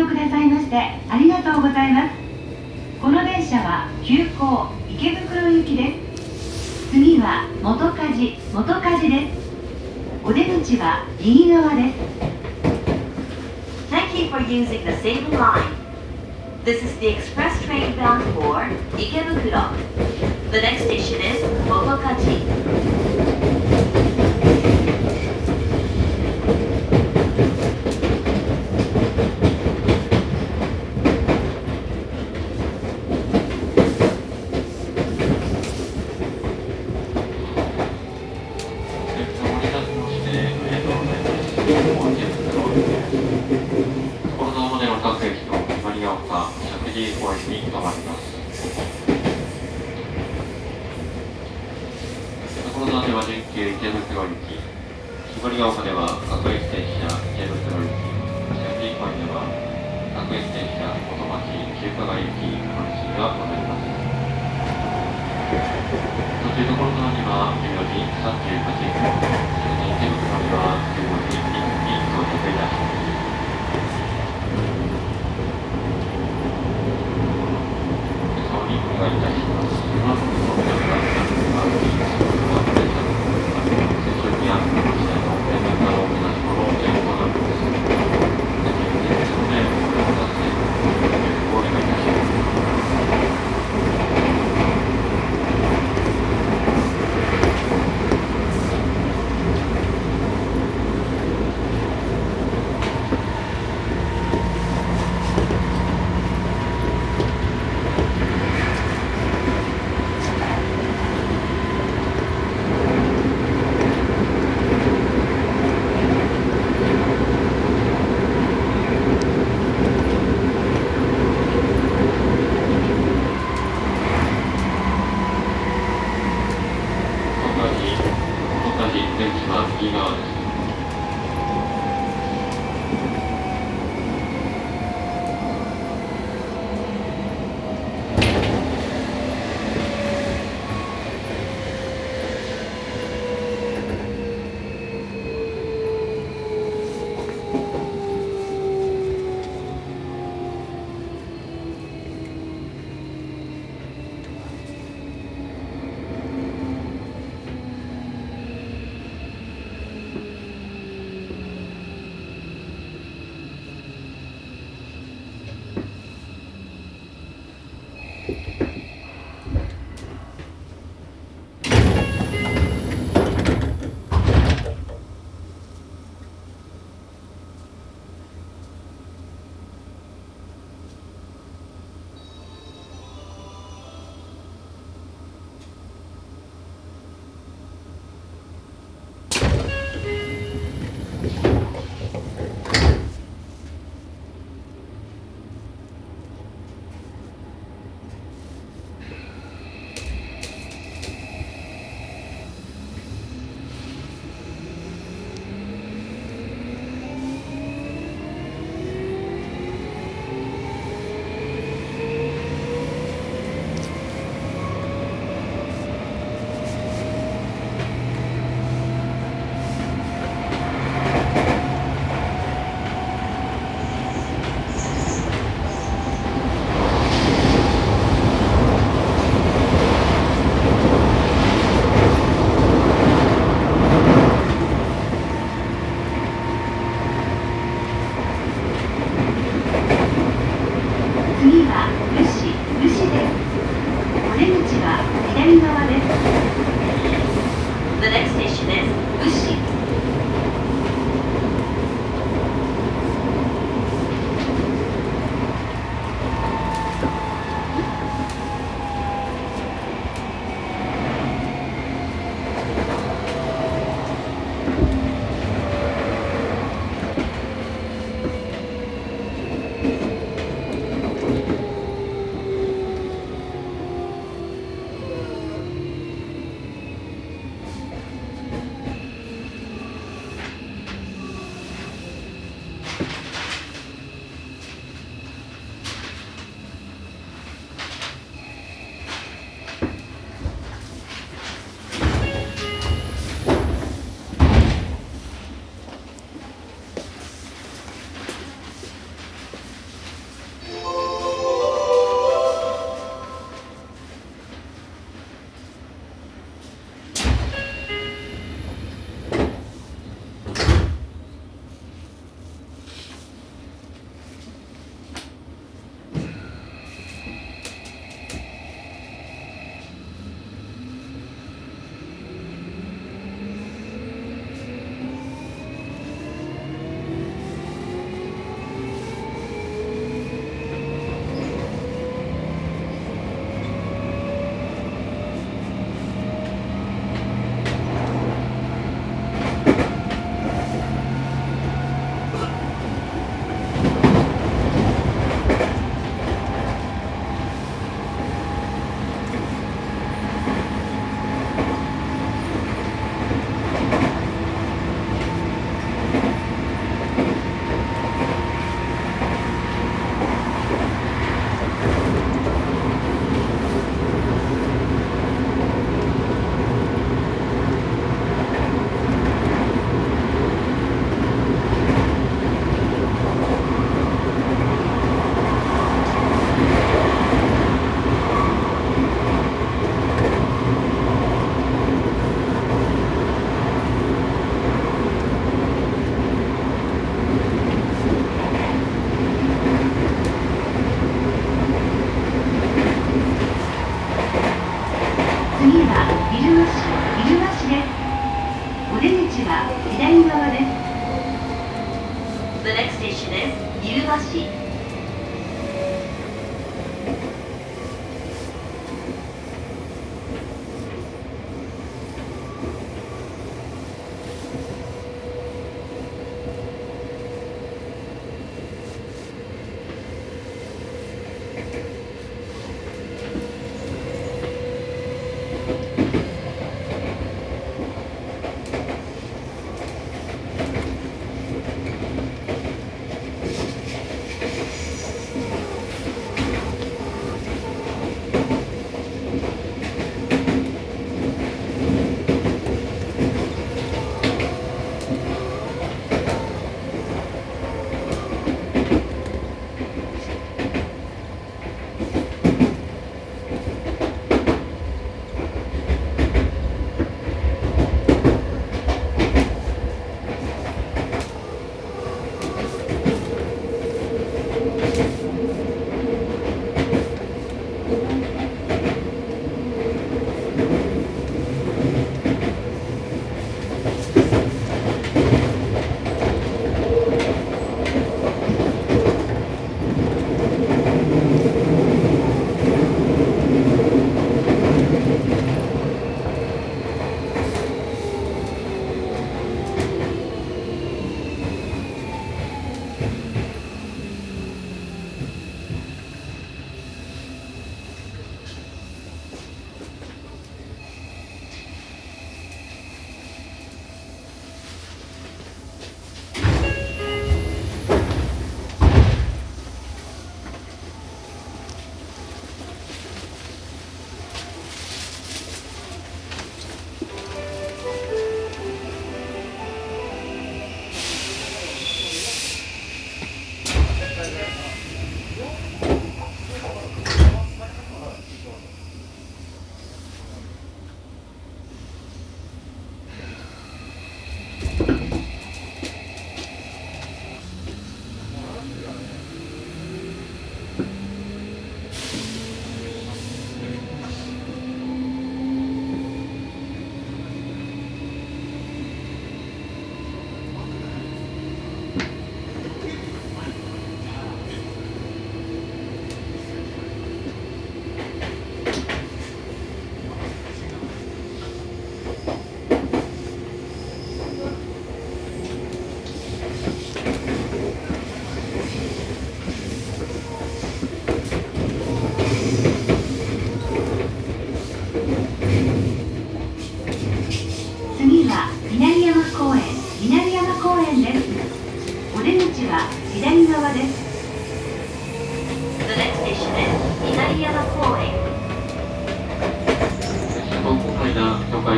くださいましてありがとうございます。この電車は急行池袋行きです。次は本梶です。お出口は右側です。 Thank you for using the Seibu line. This is the express train bound for Ikebukuro. The next station is Motokaji. 次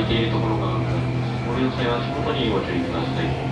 っているところがございます。ご利用際は足元にご注意ください。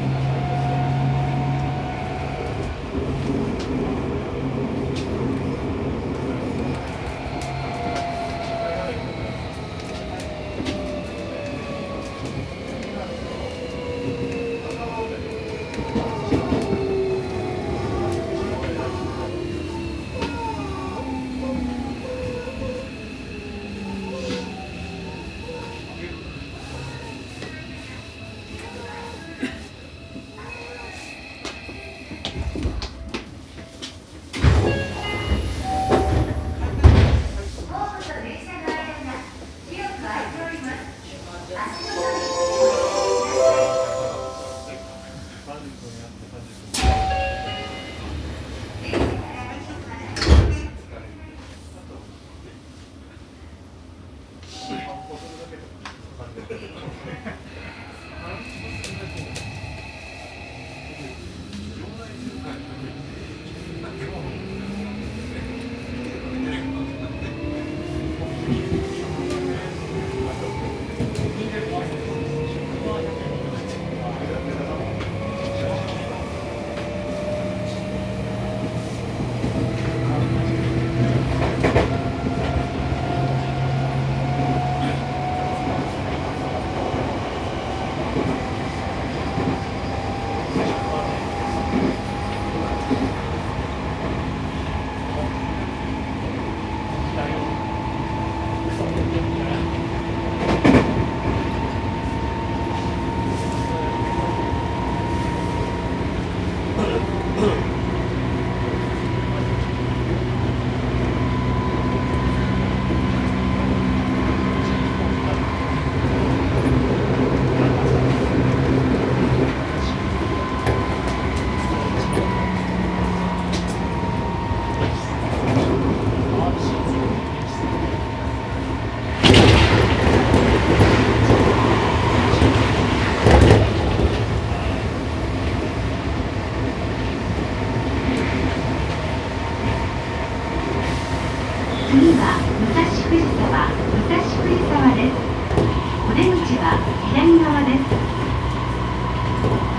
次は武蔵藤沢、武蔵藤沢です。お出口は左側です。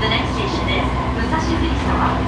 The next station is 武蔵藤沢。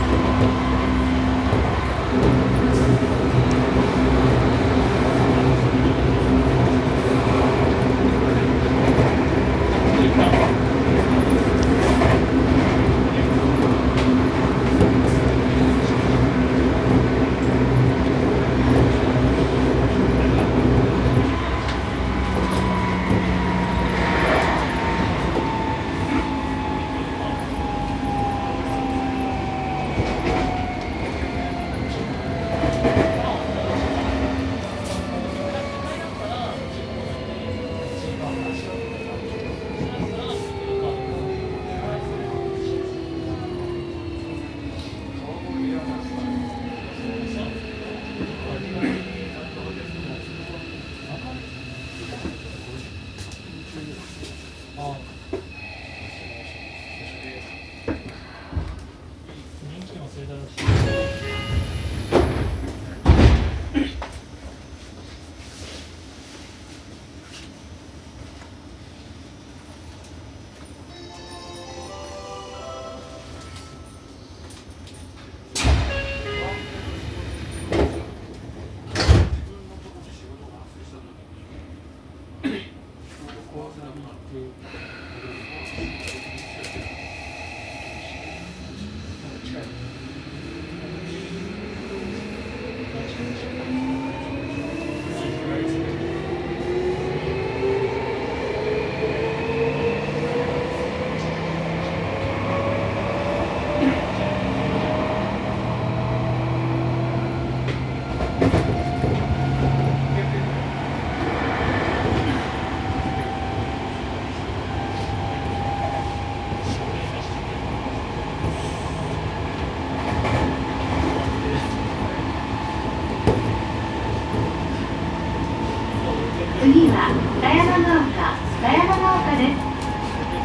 次は狭山ヶ丘、狭山ヶ丘です。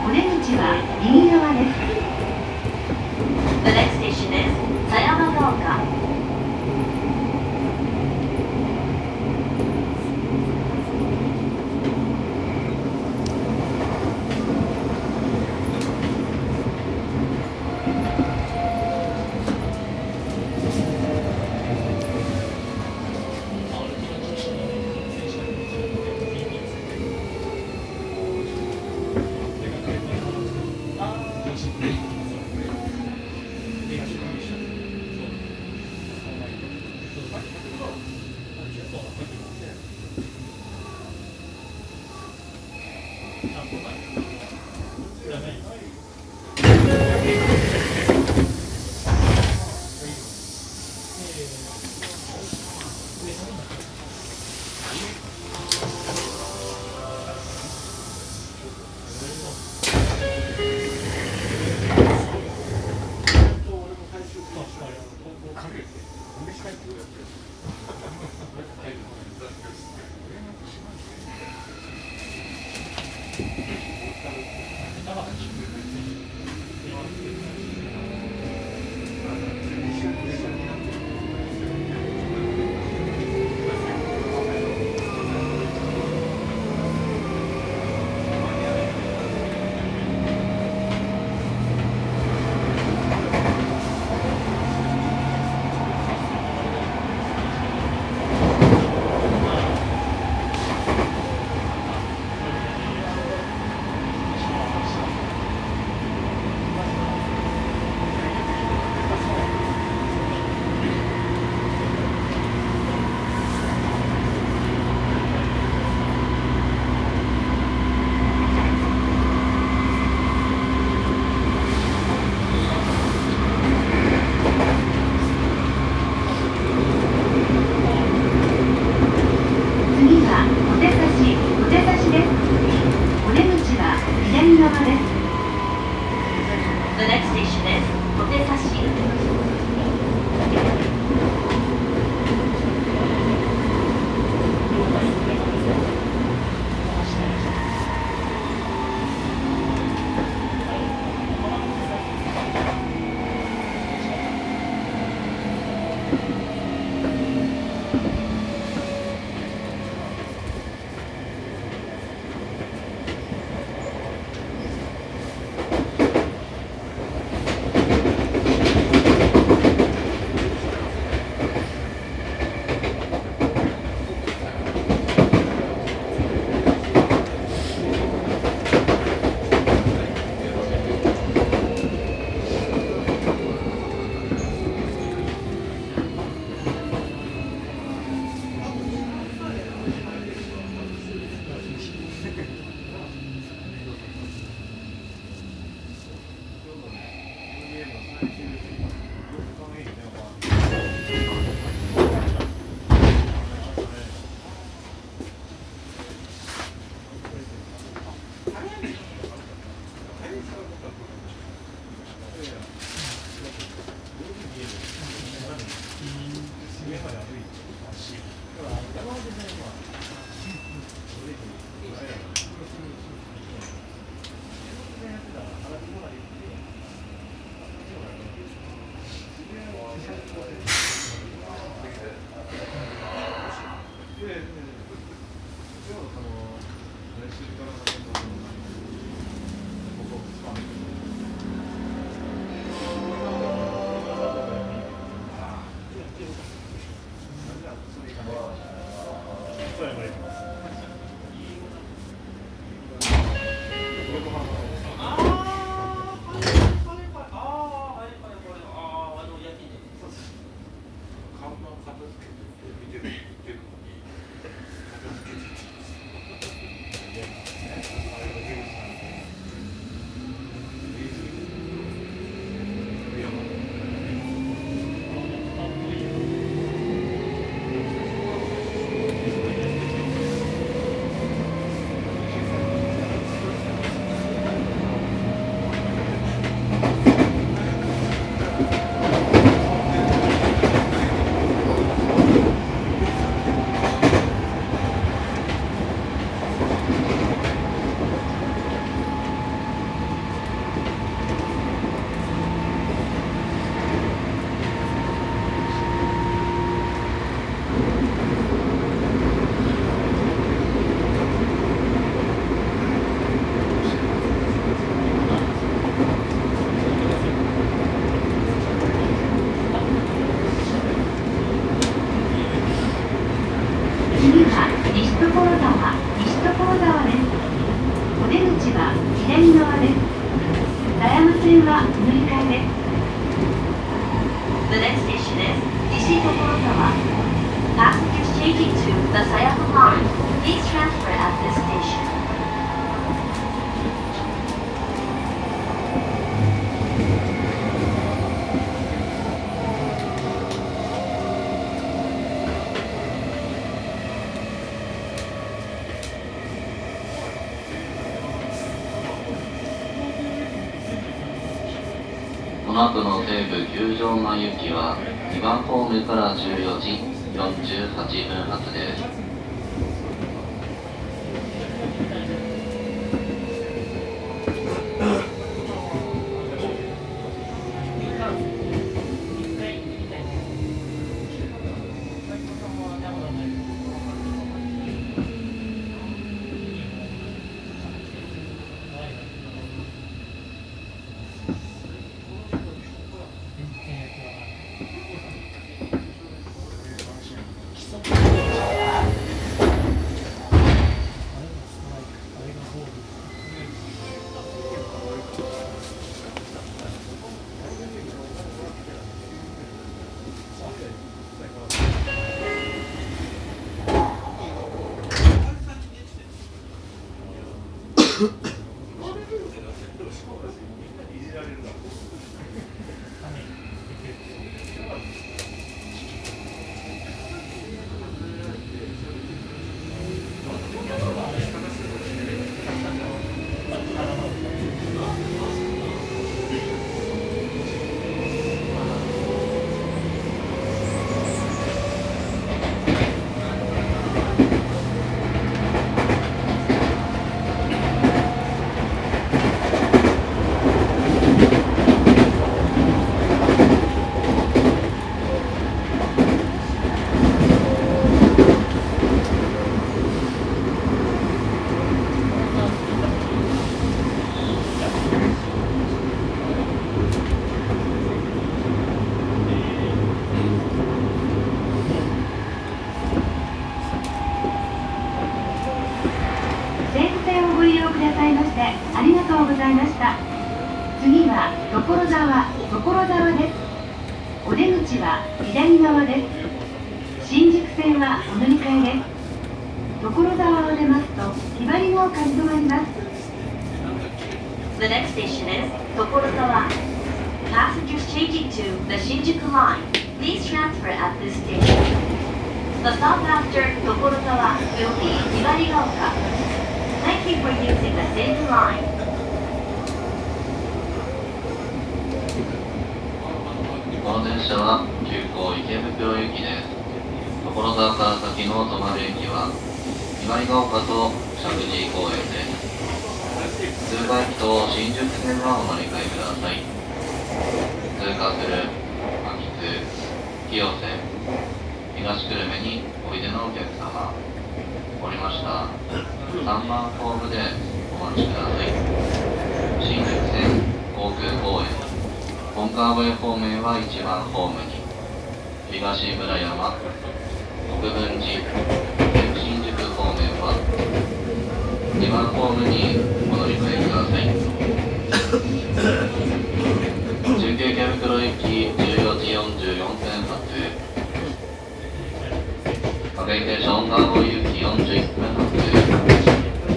お出口は右側です。The next station is 狭山ヶ丘。次はお手差しです。お出口は左側です。The next station is 小手差し。次は西所沢です。お出口は左側です。狭山線は乗り換えです。The next station is 西所沢。Passengers changing to the Sayama line. Please transfer at this station. この後の西武球場前行きは2番ホームから14時、48分発です。西武線をご利用くださいましてありがとうございました。次は所沢です。お出口は左側です。新宿線はお乗り換えです。所沢を出ますとひばりが丘に停まります。 The next station is Tokorozawa. Passengers changing to the Shinjuku line, please transfer at this station. The stop after Tokorozawa will be Hibarigaoka. Thank you for using the Seibu line. この電車は急行池袋行きです。所沢から先の止まる駅はひばりが丘と石神井公園です。通過駅と新宿線はお乗り換えください。通過する秋津、清瀬、東久留米においでのお客様、降りました3番ホームでお待ちください。新宿線、航空公園、本川越方面は1番ホームに、東村山、国分寺、新宿方面は2番ホームにお乗り換えください。中京池袋行き14時44分発、各駅停車本川越行き41分発、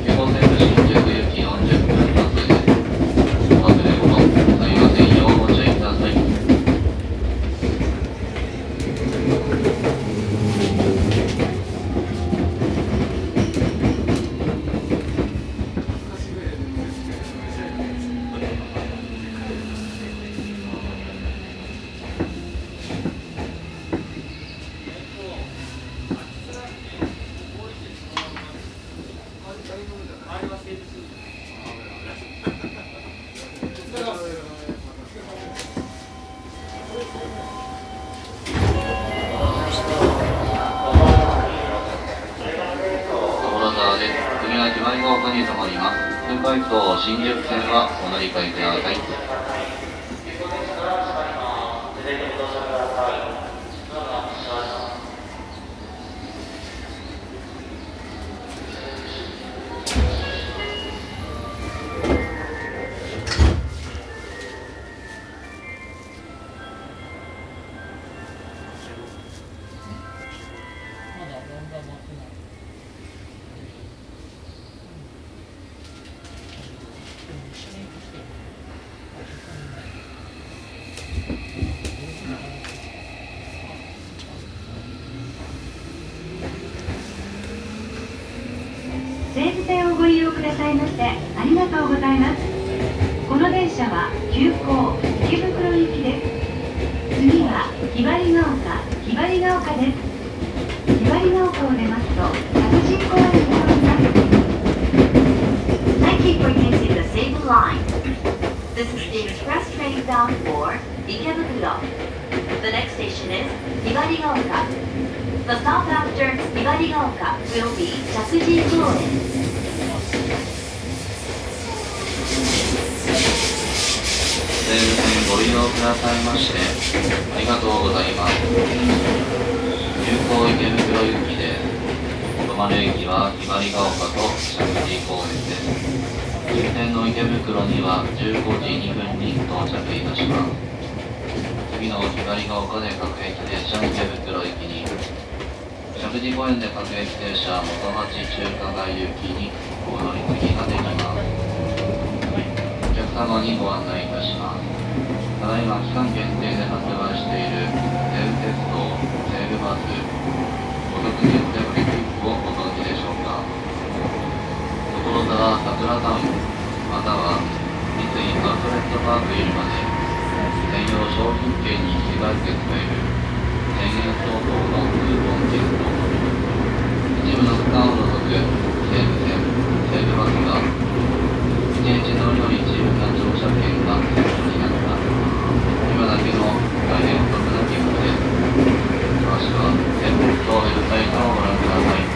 9号線部新宿行き40分発です。お忘れ物、ありませんようご注意ください。通過駅と新宿線はお乗り換えください。西武線をご利用くださいましてありがとうございます。この電車は急行池袋行きです。次はひばりが丘です。トを出ますと着信公園になります。 Thank you for using the Seibu line. This is the express train bound for Ikebukuro. The next station is Ibarigaoka. The stop after Ibarigaoka will be Shakuji-koen. 西武線ご利用くださいましてありがとうございます。急行池袋行きです。止まる駅はひばりが丘と石神井公園です。終点の池袋には15時2分に到着いたします。次のひばりが丘で各駅停車池袋行きに、石神井公園で各駅停車元町中華街行きにお乗り継ぎができます。お客様にご案内いたします。ただいま期間限定で発売している西武鉄道、西武バス、お得限定割引をご存知でしょうか。所沢桜タウン、または三井アウトレットパーク入間で専用商品券に引き換えて使える1000円相当のクーポン券と一部の区間を除く西武線、西武バスが1日乗り降り自由な乗車券がセットになった今だけの大変お得な気分です。詳しくは西武鉄道ウェブサイトをご覧ください。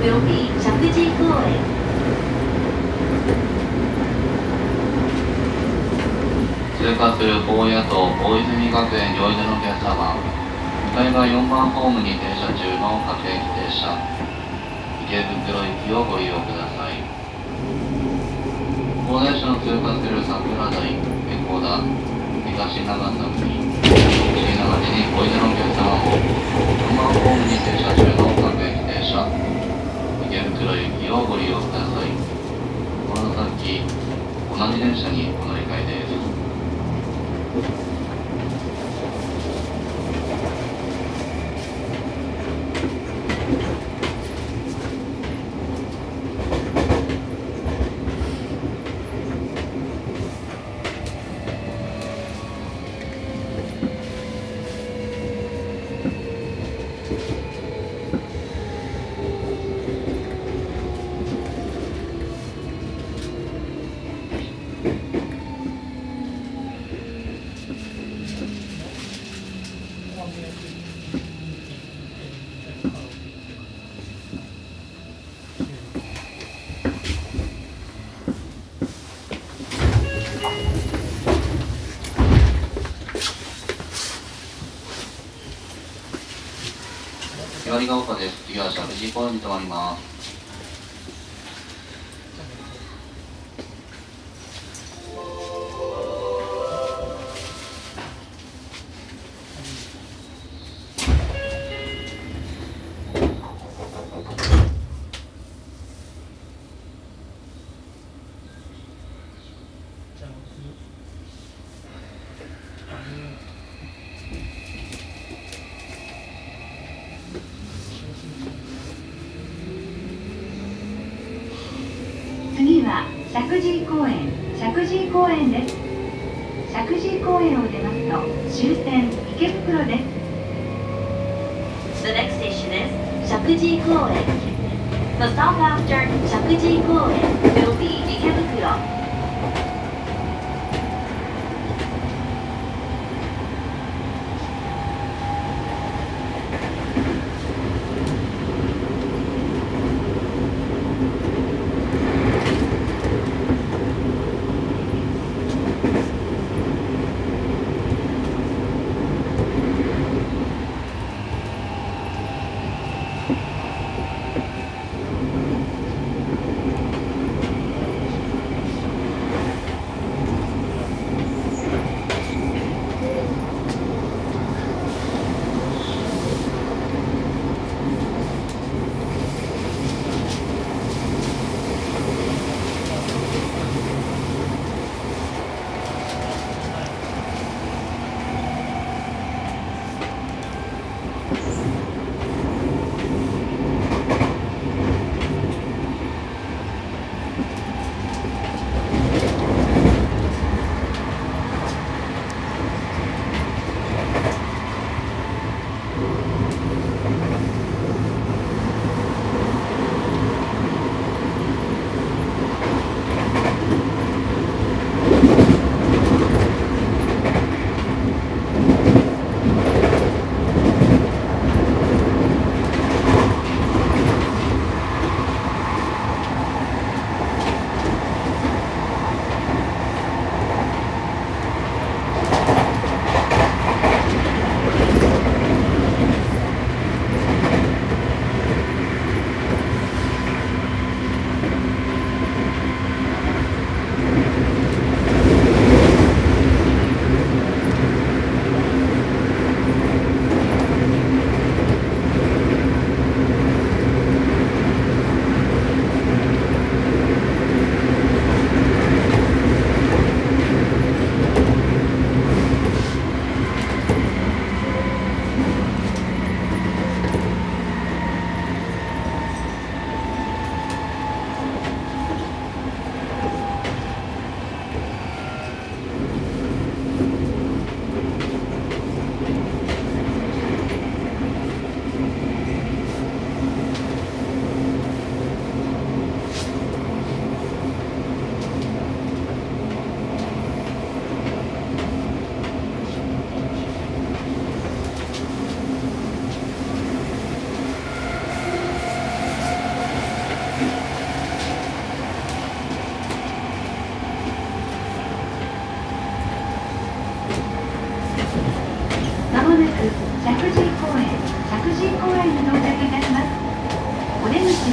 will be 石神井公園。通過する高野と大泉学園両出のお客様、向かい側4番ホームに停車中の各駅停車、池袋行きをご利用ください。高電車の通過する桜台、江古田、東長崎、椎名町においでのお客様も、4番ホームに停車中の各駅停車、池袋行きをご利用ください。この先、同じ電車にお乗り換えです。左が丘です。次は石神井公園に停まります。次は石神井公園、石神井公園です。石神井公園を出ますと終点池袋です。The next station is 石神井公園。The stop after 石神井公園 will be 池袋。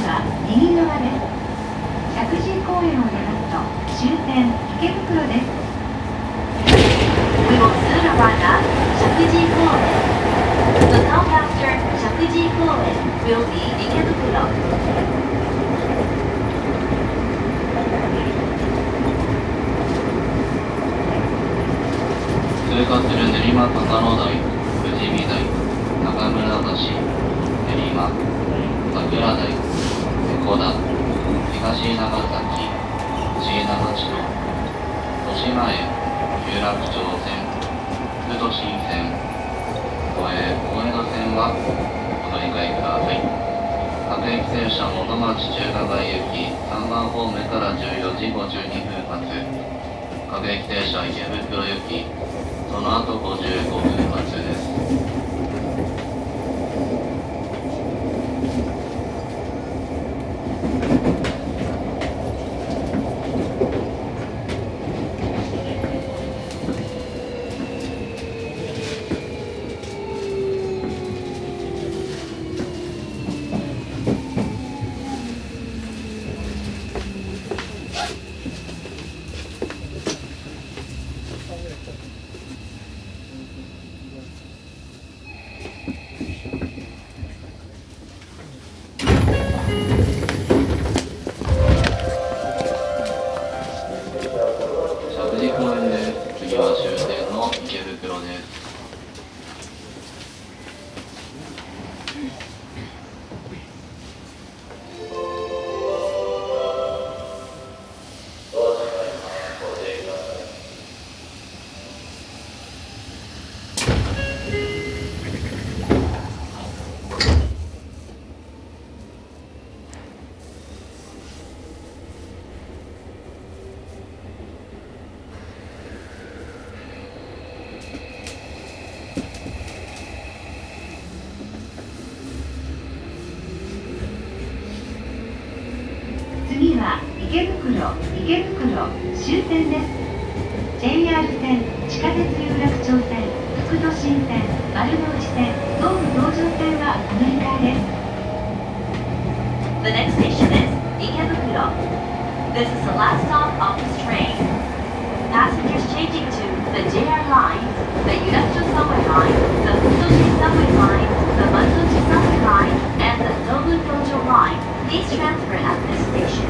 は右側です。石神井公園を出ますと終点池袋です。 We will soon arrive at Shakuji Koen. The stop after Shakuji Koen will be Ikebukuro. 通過する練馬高野台、富士見台、中村橋、練馬、桜台、江古田、東長崎、椎名町と豊島園、有楽町線、副都心線、大江戸線はお乗り換えください。各駅停車元町中華街駅3番ホームから14時52分発。各駅停車池袋行き、その後55分発です。石神井公園です。次は終点の池袋です。次は池袋終点です。 JR 線、地下鉄有楽町線、副都心線、丸の内線、東武東上線はお乗り換えです。 The next station is Ikebukuro. This is the last stop of this train. Passengers changing to the JR lines, the Yurakucho subway line, the Futoshi subway line, the Marunochi subway line, and the Nobu Dojo line. Please transfer at this station.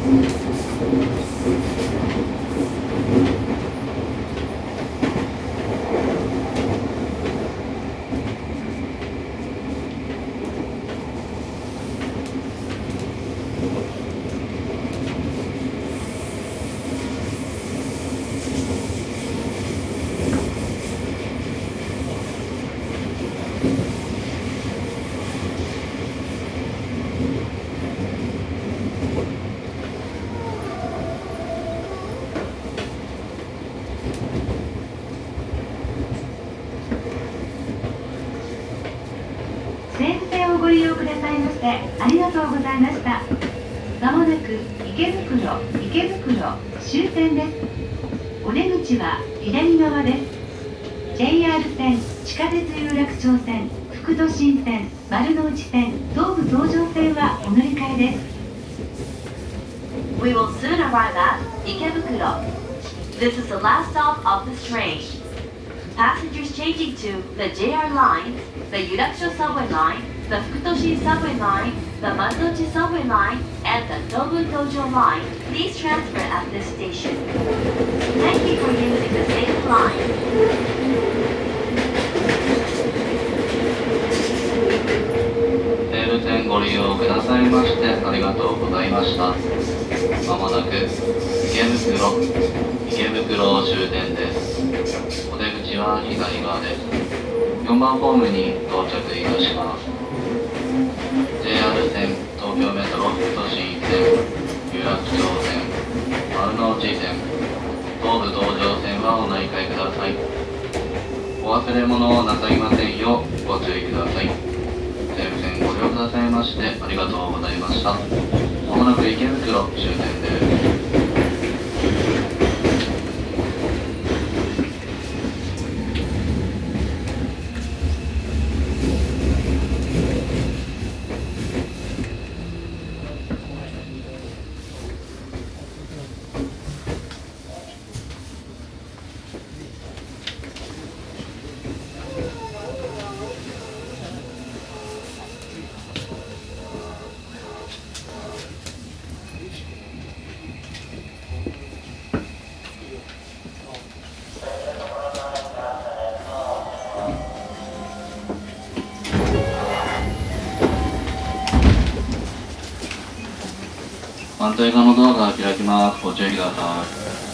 西武線をご利用くださいましてありがとうございました。まもなく池袋終点です。お出口は左側です。 JR 線、地下鉄有楽町線、副都心線、丸の内線、東武東上線はお乗り換えです。 We will soon arrive at Ikebukuro. This is the last stop of this train. Passengers changing to the JR lines, the Yurakusho subway line, the Fukutoshi subway line, the Marunouchi subway line, and the Tobu Tojo line, please transfer at this station. Thank you for using the same line. 西武線ご利用くださいましてありがとうございました。まもなく池袋終点です。お出口は左側です。4番ホームに到着いたします。 JR 線、東京メトロ副都心線、有楽町線、丸の内線、東武東上線はお乗り換えください。お忘れ物をなさいませんようご注意ください。西武線ご利用くださいましてありがとうございました。まもなく池袋終点です。反対側のドアが開きます。ご注意ください。